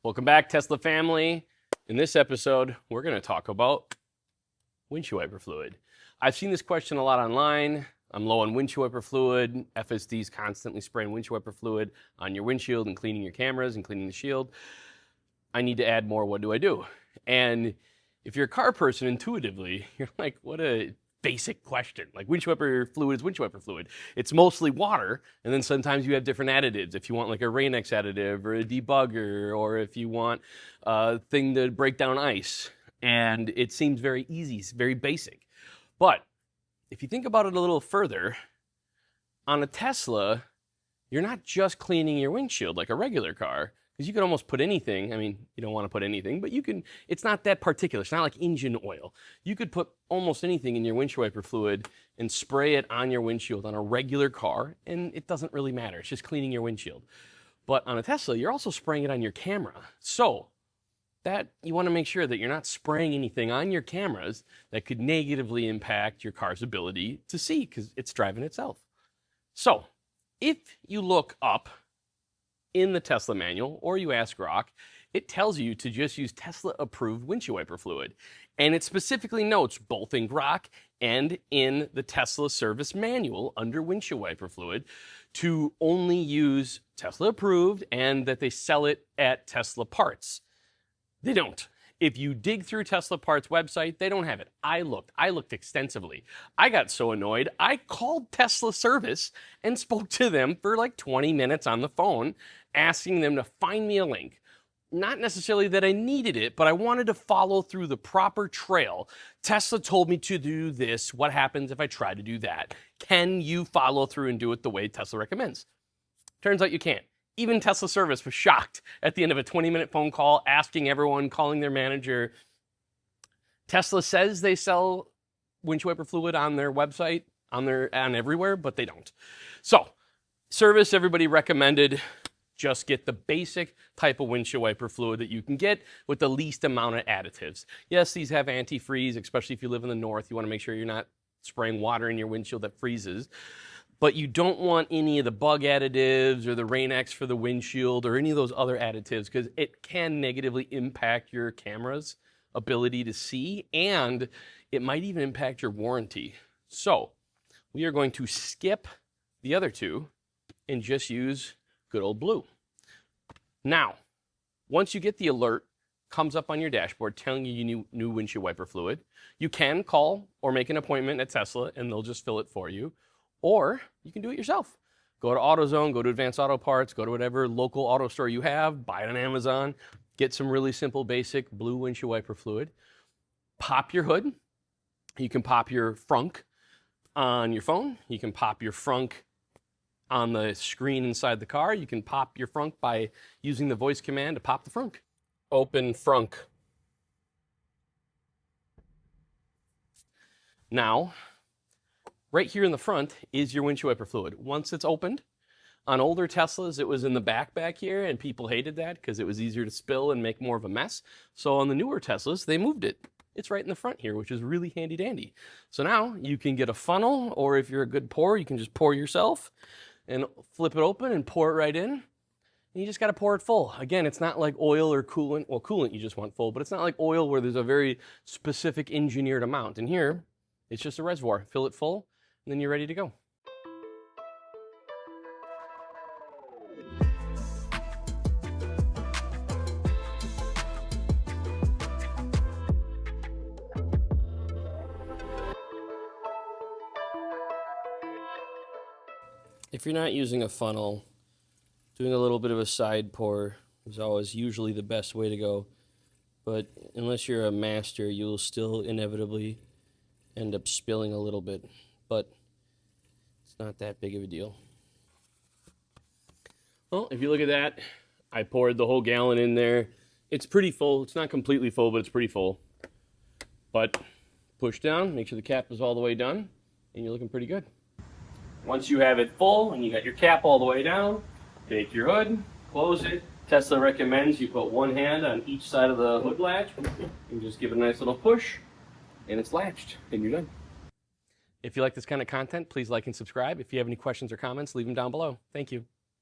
Welcome back, Tesla family. In this episode, we're going to talk about windshield wiper fluid. I've seen this question a lot online. I'm low on windshield wiper fluid. FSD's constantly spraying windshield wiper fluid on your windshield and cleaning your cameras and cleaning the shield. I need to add more. What do I do? And if you're a car person, intuitively, you're like, what a basic question. Like, windshield wiper fluid is windshield wiper fluid. It's mostly water, and then sometimes you have different additives. If you want like a Rain-X additive or a debugger, or if you want a thing to break down ice. And it seems very easy, very basic. But if you think about it a little further, on a Tesla, you're not just cleaning your windshield like a regular car, because you can almost put anything. I mean, you don't want to put anything, but you can. It's not that particular. It's not like engine oil. You could put almost anything in your windshield wiper fluid and spray it on your windshield on a regular car, and it doesn't really matter. It's just cleaning your windshield. But on a Tesla, you're also spraying it on your camera. So that you want to make sure that you're not spraying anything on your cameras that could negatively impact your car's ability to see, because it's driving itself. So if you look up in the Tesla manual, or you ask Grok, it tells you to just use Tesla-approved windshield wiper fluid. And it specifically notes, both in Grok and in the Tesla service manual under windshield wiper fluid, to only use Tesla-approved and that they sell it at Tesla Parts. They don't. If you dig through Tesla Parts website, they don't have it. I looked extensively. I got so annoyed, I called Tesla service and spoke to them for like 20 minutes on the phone, asking them to find me a link. Not necessarily that I needed it, but I wanted to follow through the proper trail. Tesla told me to do this. What happens if I try to do that? Can you follow through and do it the way Tesla recommends? Turns out you can't. Even Tesla service was shocked at the end of a 20-minute phone call, asking everyone, calling their manager. Tesla says they sell windshield wiper fluid on their website, on everywhere, but they don't. So, service, everybody recommended just get the basic type of windshield wiper fluid that you can get with the least amount of additives. Yes, these have antifreeze, especially if you live in the north. You want to make sure you're not spraying water in your windshield that freezes. But you don't want any of the bug additives or the Rain-X for the windshield or any of those other additives, because it can negatively impact your camera's ability to see, and it might even impact your warranty. So we are going to skip the other two and just use good old blue. Now, once you get the alert, comes up on your dashboard telling you need new windshield wiper fluid, you can call or make an appointment at Tesla and they'll just fill it for you. Or you can do it yourself. Go to AutoZone, go to Advanced Auto Parts, go to whatever local auto store you have, buy it on Amazon, get some really simple, basic blue windshield wiper fluid. Pop your hood. You can pop your frunk on your phone. You can pop your frunk on the screen inside the car. You can pop your frunk by using the voice command to pop the frunk. Open frunk. Now, right here in the front is your windshield wiper fluid. Once it's opened, on older Teslas, it was in the back here, and people hated that because it was easier to spill and make more of a mess. So on the newer Teslas, they moved it. It's right in the front here, which is really handy dandy. So now you can get a funnel, or if you're a good pourer, you can just pour yourself and flip it open and pour it right in. And you just got to pour it full. Again, it's not like oil or coolant. Well, coolant you just want full, but it's not like oil where there's a very specific engineered amount. And here, it's just a reservoir. Fill it full, and then you're ready to go. If you're not using a funnel, doing a little bit of a side pour is always usually the best way to go. But unless you're a master, you'll still inevitably end up spilling a little bit. But it's not that big of a deal. Well, if you look at that, I poured the whole gallon in there. It's pretty full. It's not completely full, but it's pretty full. But push down, make sure the cap is all the way done, and you're looking pretty good. Once you have it full and you got your cap all the way down, take your hood, close it. Tesla recommends you put one hand on each side of the hood latch and just give it a nice little push, and it's latched, and you're done. If you like this kind of content, please like and subscribe. If you have any questions or comments, leave them down below. Thank you.